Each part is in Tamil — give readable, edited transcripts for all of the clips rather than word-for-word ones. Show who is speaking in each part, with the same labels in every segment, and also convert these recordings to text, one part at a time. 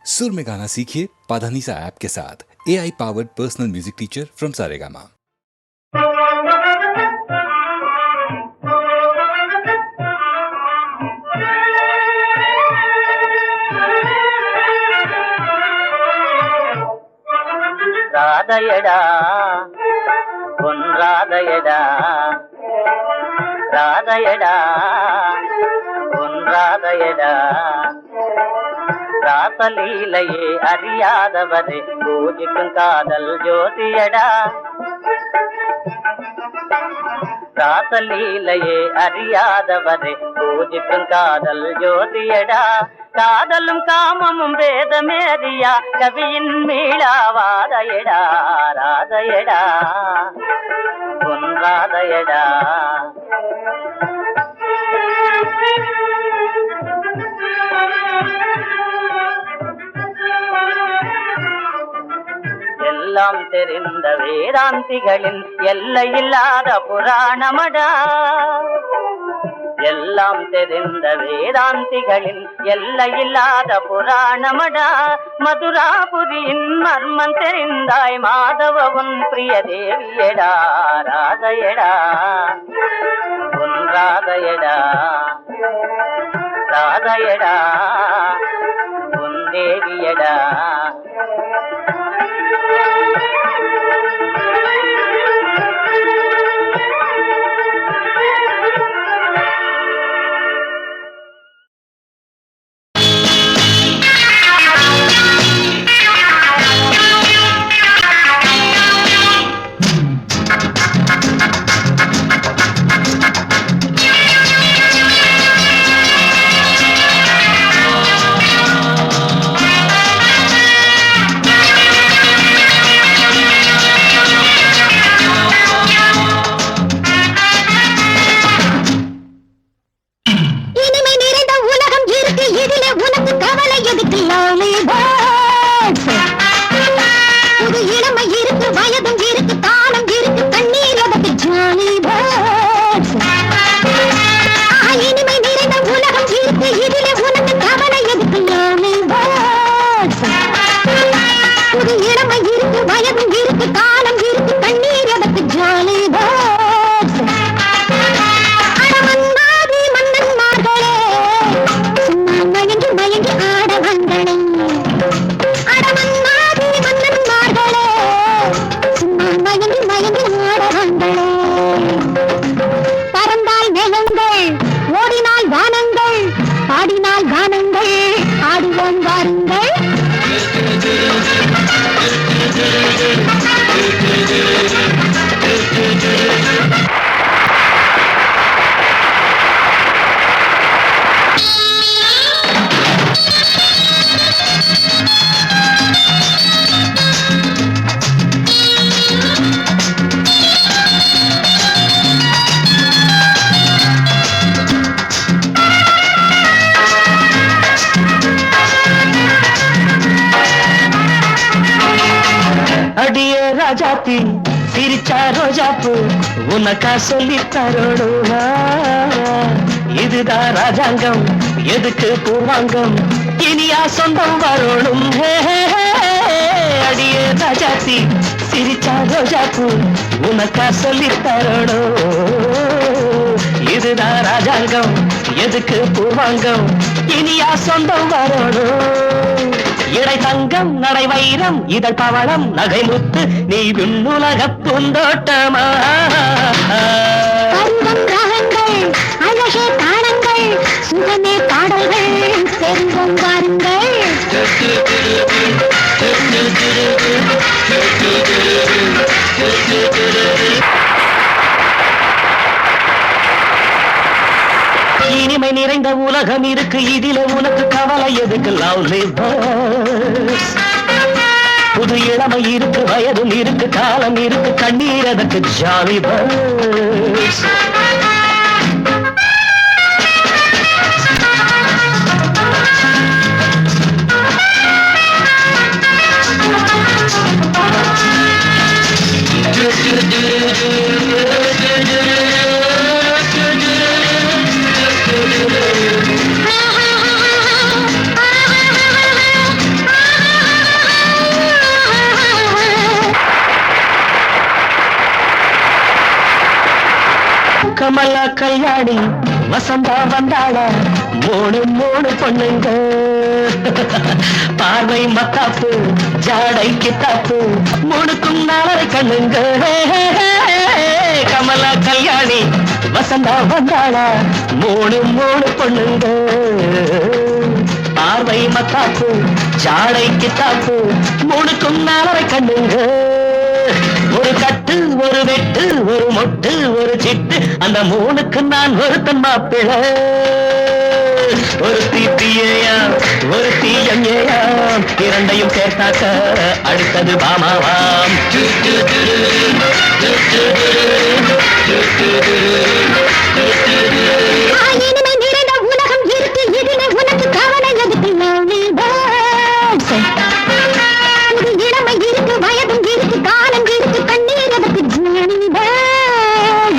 Speaker 1: सुर में गाना सीखिए पाधानीसा ऐप के साथ। AI powered personal music teacher from Saregama.
Speaker 2: ராதையடா பொன் ராதையடா ராதையடா பொன் ராதையடா ராசலீலையே அறியாதவரே பூஜிக்கும் காதல் ஜோதியடா ராசலீலையே அறியாதவரே பூஜிக்கும் காதல் ஜோதியடா காதலும் காமமும் வேதமேறியா கவியின் மீளாவாதையடா ராதையடா பொன் ராதையடா எல்லாம் தெரிந்த வேதாந்திகளின் எல்லையில்லாத புராணமடா எல்லாம் தெரிந்த வேதாந்திகளின் எல்லையில்லாத புராணமடா மதுராபுரியின் மர்மம் தெரிந்தாய் மாதவன் பிரிய தேவியடா ராதையடா பொன் ராதையடா ராதையடா பொன் தேவியடா ராஜாத்தி சிரிச்சா ரோஜாப்பு உனக்கா சொல்லி தரோடுவா இதுதான் ராஜாங்கம் எதுக்கு பூர்வாங்கம் இனியா சொந்தம் வரணும் அடியே ராஜாத்தி சிரிச்சா ரோஜாப்பு உனக்கா சொல்லி தரோடும் இதுதான் ராஜாங்கம் எதுக்கு பூர்வாங்கம் இனியா சொந்தம் வரணும் இடை தங்கம் நடை வைரம் இதழ் பவளம் நகை முத்து நீ விண்ணுலக பூந்தோட்டமா அழகே தானங்கள் சுகமே பாடல்கள் செல்வம் வாருங்கள் இனிமை நிறைந்த உலகம் இருக்கு இதில உனக்கு கவலை எதுக்கு லவ்லி பர்ட்ஸ் புது இளமை இருக்கு வயதும் இருக்கு காலம் இருக்கு கண்ணீர் அதற்கு ஜாலி பர்ட்ஸ் கமலா கல்யாணி வசந்தா வந்தாளா மூணு மூணு பொண்ணுங்க பார்வை மத்தாப்பு ஜாடை கித்தாப்பு மூணுக்கும் நாலரை கண்ணுங்க கமலா கல்யாணி வசந்தா வந்தாளா மூணு மூணு பொண்ணுங்க பார்வை மத்தாப்பு ஜாடை கித்தாப்பு மூணுக்கும் நாலரை கண்ணுங்க ஒரு கட்டு ஒரு வெட்டு ஒரு மொட்டு ஒரு சிட்டு அந்த மூணுக்கு நான் ஒருத்தன் மாப்பிள்ளை ஒரு தீப்பியேயா ஒரு தீயங்கேயா இரண்டையும் சேர்த்தாக்க அடுத்தது பாமாவாம்
Speaker 3: இனிமை நிறைந்த உலகம் இருக்கு இதிலே உனக்கு கவலை எதுக்கு இது இளமை இருக்கு வயதும் இருக்கு காலம் இருக்கு கண்ணீர் எதுக்கு ஜானிதான்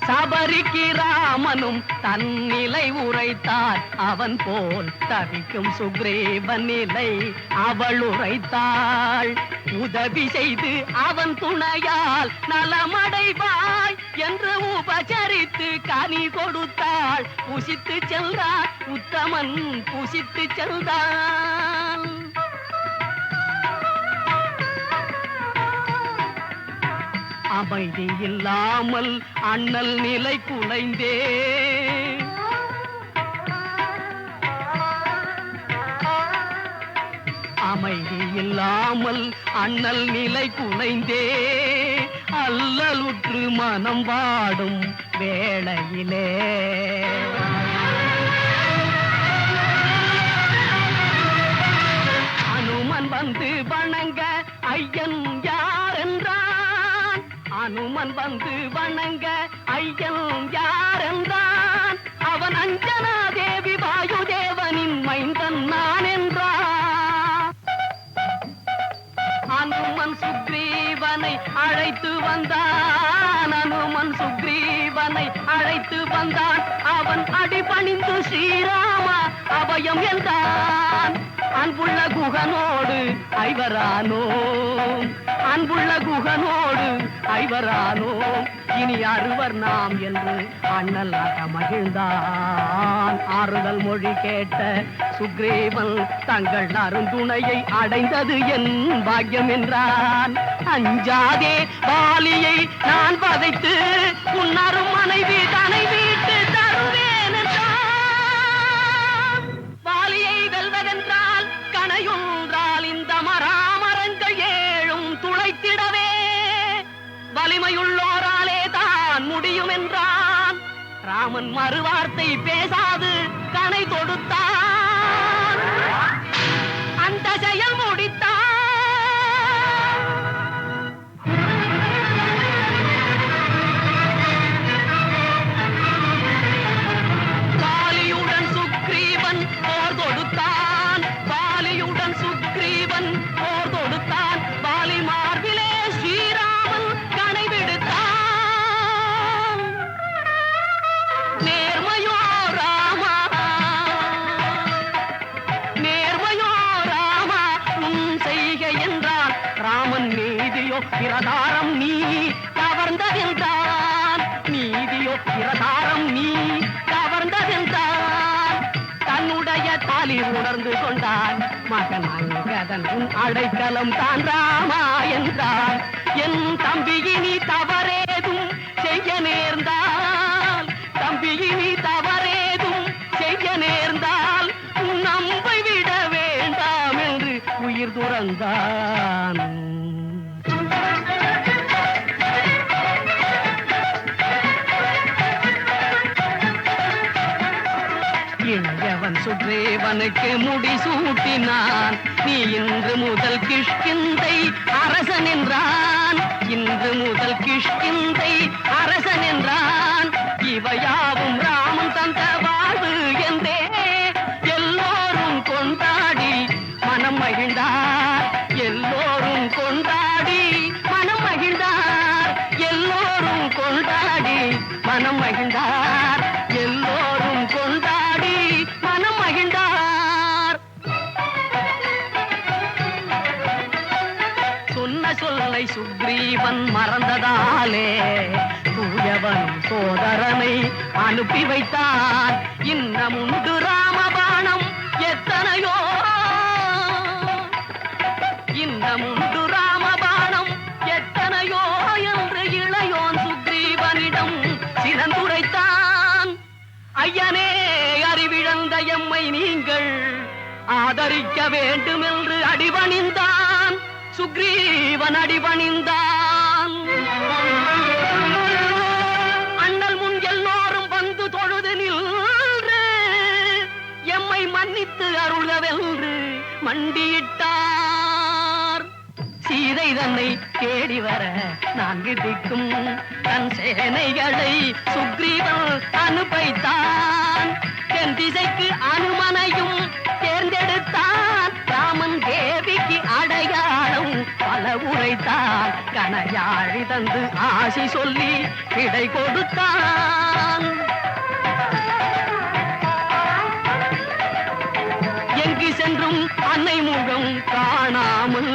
Speaker 2: சபரிக்கு ராமனும் தன்னிலை உரைத்தார் அவன் போல் தவிக்கும் சுக்ரீவன் நிலை அவள் உரைத்தாள் உதவி செய்து அவன் துணையால் நலமடைவாய் என்று உபசரித்து கனி கொடுத்தாள் புசித்து சென்றான் உத்தமன் புசித்து சென்றான் அமைதி இல்லாமல் அண்ணல் நிலை குலைந்தே அமைதி இல்லாமல் அண்ணல் நிலை குலைந்தே அல்லலுற்று மனம் வாடும் வேளையிலே அனுமன் வந்து வணங்க ஐயன் யார் என்றான் அனுமன் வந்து வணங்க ஐயன் யார் என்றான் அவன் அஞ்சனா தேவி வாயுதேவனின் மைந்தன் நான் என்றான் அனுமன் சுக்ரீவனை அழைத்து வந்தான் அனுமன் சுக்ரீவனை அழைத்து வந்தான் அவன் அடிபணிந்து ஸ்ரீராமா அபயம் என்றான் அன்புள்ள குகனோடு ஐவரானோ அன்புள்ள குகனோடு ஐவரானோ இனி அறுவர் நாம் என்று அண்ணலாக மகிழ்ந்தான் ஆறுதல் மொழி கேட்ட சுக்ரீவன் தங்கள் அருந்துணையை அடைந்தது என் பாக்கியம் என்றான் அஞ்சாதே வாலியை நான் பதைத்து உன்னரும் மனைவி தனை வீட்டு தருவேன் என்றான் வாலியை வெல்வதென்றால் கனையொன்றால் இந்த மராமரங்கள் ஏழும் துளைத்திடவே வலிமையுள்ளோராலே தான் முடியும் என்றான் ராமன் மறுவார்த்தை பேசாது கனை தொடுத்தான் அந்த செயல் முடித்தான் வாலியுடன் சுக்ரீவன் போர் தொடுத்தான் வாலியுடன் சுக்ரீவன் போர் தொடுத்தான் வாலி மார்பிலே ஸ்ரீராமன் கனை விடுத்தான் நேர்மையோ ராமா நேர்மையோ ராமா உன் செய்கை என்றான் ராமன் நீதியோ பிரதாரம் நீ கவர்ந்ததென்றான் நீதியோ பிரதாரம் நீ கவர்ந்ததென்றான் தன்னுடைய தாலி உணர்ந்து கொண்டான் மகன் அங்கதன் உன் அடைக்கலம் தான் ராமா என்றான் என் தம்பியினி தவறேதும் செய்ய நேர்ந்தால் தம்பியினி தவறேதும் செய்ய நேர்ந்தால் தேவனுக்கு முடிசூட்டினான். நீ இன்று முதல் கிஷ்கிந்தை அரசன் என்றான். இன்று முதல் கிஷ்கிந்தை அரசன் என்றான். இவையாவும் ராமன் தந்த வாழ்வு என்றே எல்லோரும் கொண்டாடி மனம் மகிழ்ந்தார். எல்லோரும் கொண்டாடி மனம் மகிழ்ந்தார். எல்லோரும் கொண்டாடி மனம் மகிழ்ந்தார். எல்லோரும் கொண்டாடி மனம் மகிழ்ந்தார். சொன்ன சொல்லை சுக்ரீவன் மறந்ததாலே தூயவன் சோதரனை அனுப்பி வைத்தான். இன்னமுண்டு ராமபாணம் எத்தனையோ, இன்னமுண்டு ராமபாணம் எத்தனையோ என்று இளையோன் சுக்ரீவனிடம் சினந்துரைத்தான். ஐயனே, அறிவிழந்த எம்மை நீங்கள் ஆதரிக்க வேண்டும் என்று அடிபணிந்தான். சுக்ரீவன் அடிபணிந்தான். அண்ணல் முன் எல்லோரும் வந்து தொழுது நின்று எம்மை மன்னித்து அருளவென்று மண்டியிட்டார். சீதை தன்னை தேடி வர நான்கு திக்கும் தன் சேனைகளை சுக்ரீவன் அனுப்பைத்தான். தென் திசைக்கு அனுமனையும் தேர்ந்தெடுத்தான். ராமன் தேவிக்கு அடையாளம் பல உரைத்தான். கனையாழி தந்து ஆசி சொல்லி விடை கொடுத்தான். எங்கு சென்றும் அன்னை முகம் காணாமல்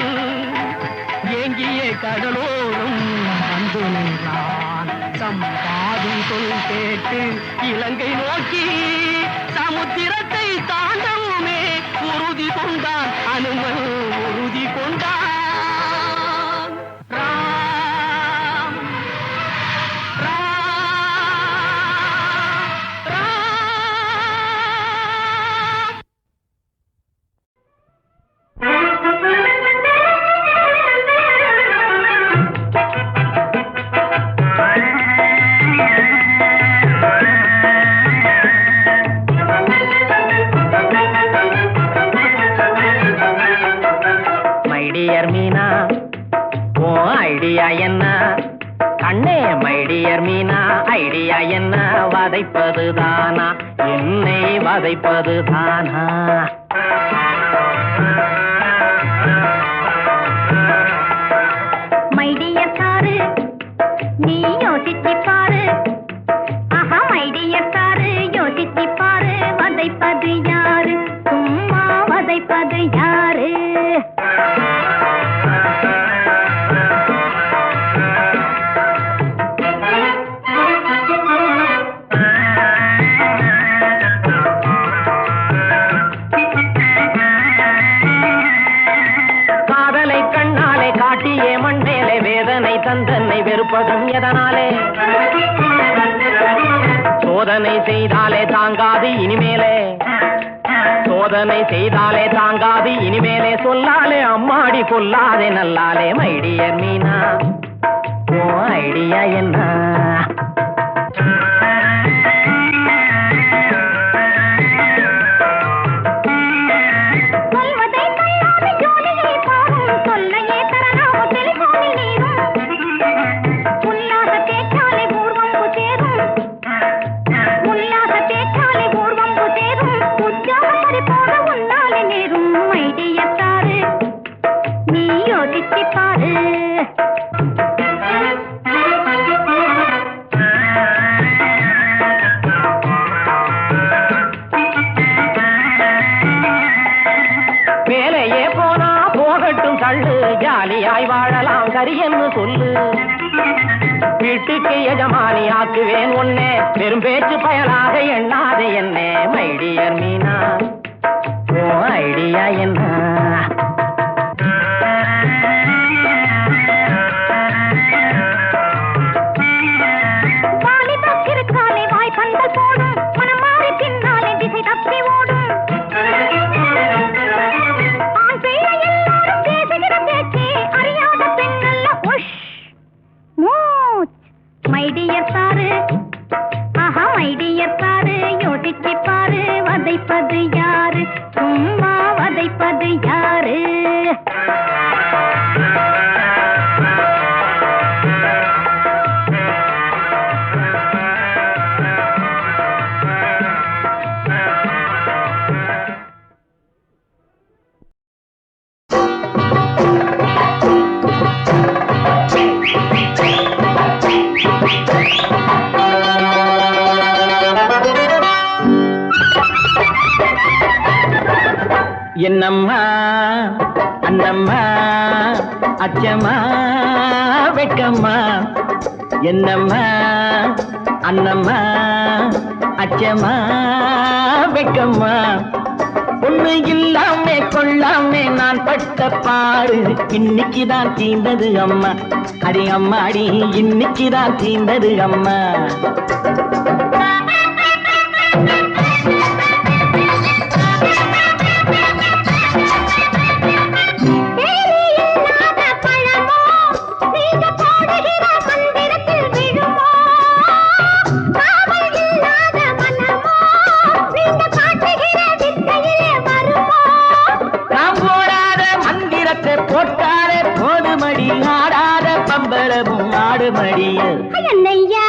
Speaker 2: ஏங்கிய கடலோரும் வந்து நின்றான். சம்பாதும் சொல் கேட்டு இலங்கை நோக்கி சமுத்திரத்தை தாண்டவுமே உறுதி கொண்டான். அனுமன் உறுதி கொண்டான். ராம் ராம் ராம். மீனா ஓ ஐடியா என்ன கண்ணே? மைடியர் மீனா ஐடியா என்ன? வதைப்பது தானா என்னை வதைப்பது தானா?
Speaker 3: மைடியர் சாரு நீ யோசிச்சு பாரு. ஆஹா மைடியர் சாரு யோசிச்சு பாரு. வதைப்பது யாரு? சும்மா வதைப்பது யாரு?
Speaker 2: தந்தனை வெறுப்பதும் எதனாலே? சோதனை செய்தாலே தாங்காது இனிமேலே. சோதனை செய்தாலே தாங்காது இனிமேலே. சொல்லாலே அம்மாடி கொல்லாதே நல்லாலே. மைடியர் மீனா ஓ ஐடியா என்ன? ஜாலியாய் வாழலாம் சரியென்னு சொல்லு. வீட்டுக்கு எஜமானி ஆக்குவேன் உன்னே. பெரும் பேச்சு பயலாக எண்ணாதே என்னே. மைடியர் மீனா ஓ ஐடியா என்ன?
Speaker 3: யோசிச்சு பாரு. வதைப்பது யாரு?
Speaker 2: என்னம்மா அண்ணம்மா அச்சம்மா வெக்கம்மா என்னம்மா அண்ணம்மா அச்சம்மா வெக்கம்மா ஒண்ணு இல்லாமே கொள்ளாமே நான் பட்ட பாடு இன்னைக்குதான் தீந்தது அம்மா அடி அம்மாடி இன்னைக்குதான் தீந்தது அம்மா போட்டாரே போதுமடி ஆடாத பம்பரமும் ஆடுமடிய
Speaker 3: என்னையா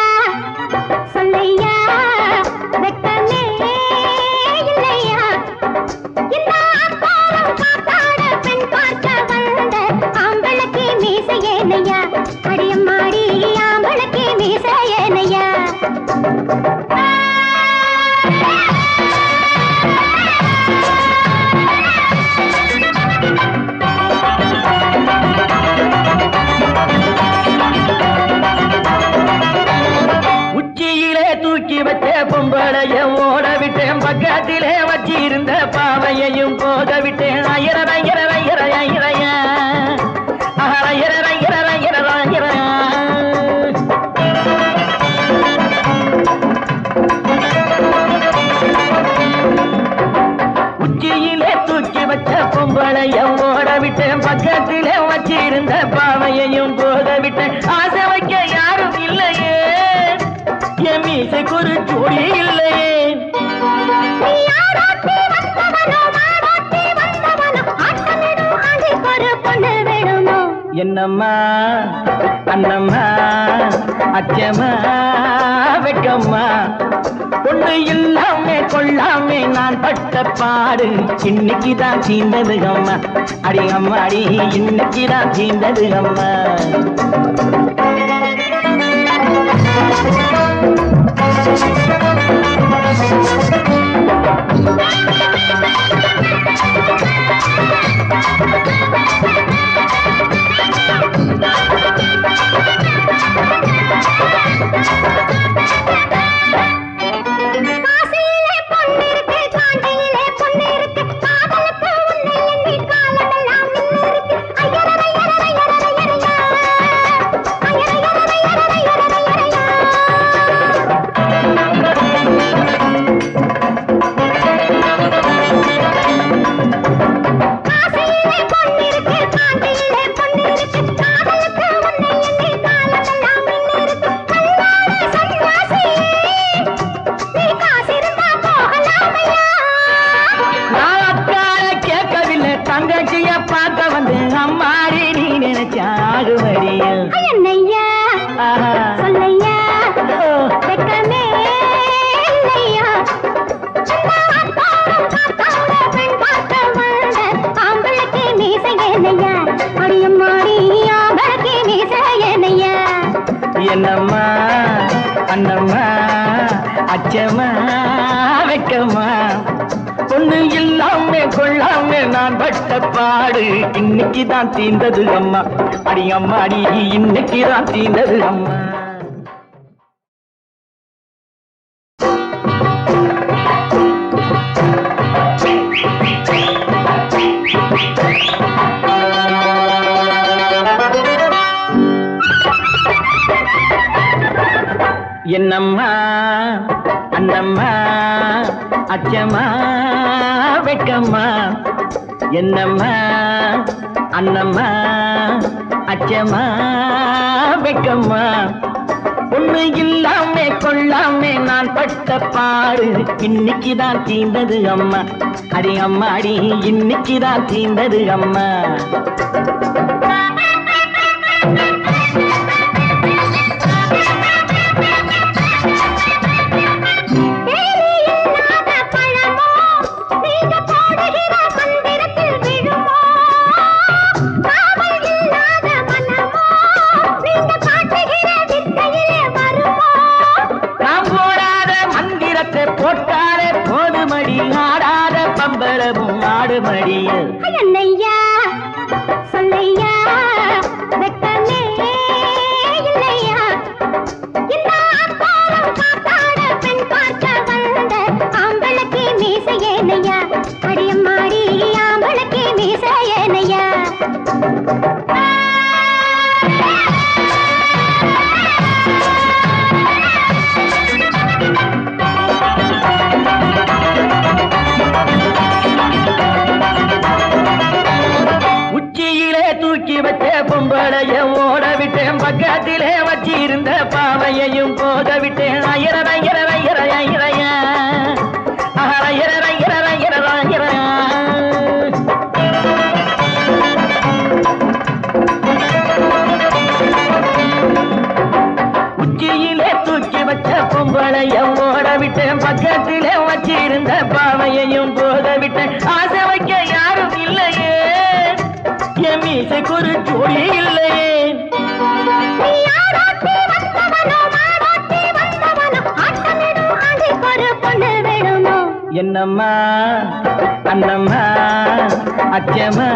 Speaker 3: சொல்லையா வெக்கமே இல்லையா இந்த ஆத்தாரம் காத்தாட பெண் பார்க்க வந்த ஆம்பளக்கு மீசையேனையா அடியம்மாடி ஆம்பளக்கு மீசையேனையா
Speaker 2: தூக்கி வச்ச பொம்பளைய ஓட விட்டேன் பக்கத்திலே வச்சிருந்த பாவையையும் போக விட்டேன் உச்சியிலே தூக்கி வச்ச பொம்பளைய ஓட விட்டேன் பக்கத்திலே வச்சிருந்த பாவையையும் போக விட்டேன் ஆசை வைக்க யாரும் இல்லையே மீசைக்கு ஒரு ஜோடி இல்லையே என்னம்மா அண்ணம்மா அச்சம்மா வெக்கம்மா ஒண்ணு இல்லாமே கொள்ளாமே நான் பட்ட பாடு இன்னைக்குதான் தீந்தது அம்மா அடி அம்மாடி இன்னைக்குதான் தீந்தது அம்மா
Speaker 3: என்னையா சொல்லையா வெக்கமே இல்லையா பெண் பார்க்க வந்த ஆம்பளக்கு மீசையேனையா அடியம்மாடி ஆம்பளக்கு மீசையேனையா
Speaker 2: என்னம்மா அண்ணம்மா அச்சம்மா வெக்கம்மா ஒண்ணு இல்லாமே கொள்ளாமே நான் பட்ட பாடு இன்னைக்குதான் தீந்தது அம்மா அடி அம்மாடி இன்னைக்குதான் தீந்தது அம்மா என்னம்மா அண்ணம்மா அச்சம்மா வெக்கம்மா என்னம்மா அண்ணம்மா அச்சம்மா வெக்கம்மா ஒண்ணு இல்லாமே கொள்ளாமே நான் பட்ட பாடு இன்னைக்குதான் தீந்தது அம்மா அடி அம்மாடி இன்னைக்குதான் தீந்தது அம்மா போட்டாரே போதுமடி ஆடாத பம்பரமும் ஆடுமடிய ஓட விட்டேன் பக்கத்திலே வச்சிருந்த பாவையையும் போக விட்டேன் ஐயர ஐயர ஐயர ஐயரைய ஐயர ஐயர ஐயர ஐயர உச்சியிலே தூக்கி வச்ச பொம்பளையும் ஓட விட்டேன் பக்கத்திலே வச்சிருந்த பாவையையும் போக விட்டேன் ஆசை வைக்க யாரும் இல்லையே என் மீசைக்கு ஒரு ஜோடி இல்லையே என்னம்மா அண்ணம்மா அச்சம்மா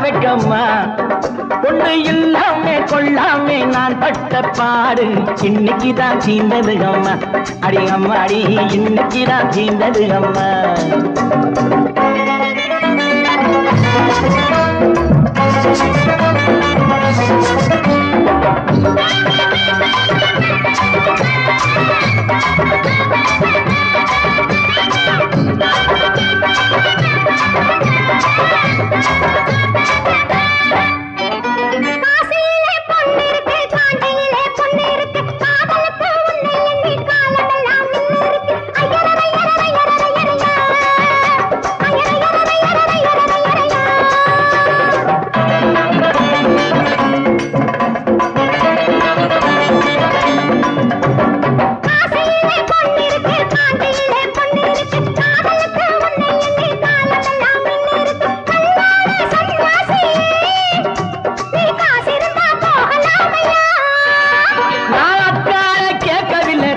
Speaker 2: வெக்கம்மா பொண்ணு இல்லாமே கொள்ளாமே நான் பட்ட பாடு இன்னைக்குதான் தீர்ந்தது அம்மா அடி அம்மா அடி இன்னைக்குதான் தீர்ந்தது அம்மா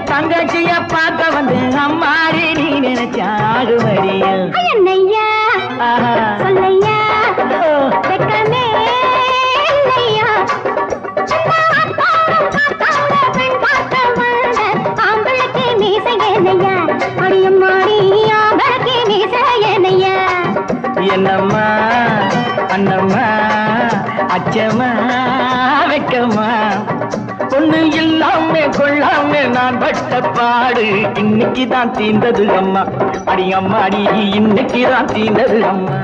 Speaker 2: தங்கச்சிய பார்க்க வந்து அம்மாடி நீ நினைச்சாகுமடியா
Speaker 3: என்னையா சொல்லையா வெக்கமே இல்லையா பெண் பார்க்க வந்த ஆம்பளுக்கு மீசையனையா அடியம்மாடி ஆம்பளுக்கு மீசையனையா
Speaker 2: என்னம்மா அண்ணம்மா அச்சம்மா வெக்கம்மா பொண்ணு இல்லாமே கொள்ளாமே நான் பட்ட பாடு இன்னைக்குதான் தீர்ந்தது அம்மா அடி அம்மா அடி இன்னைக்குதான் தீர்ந்தது அம்மா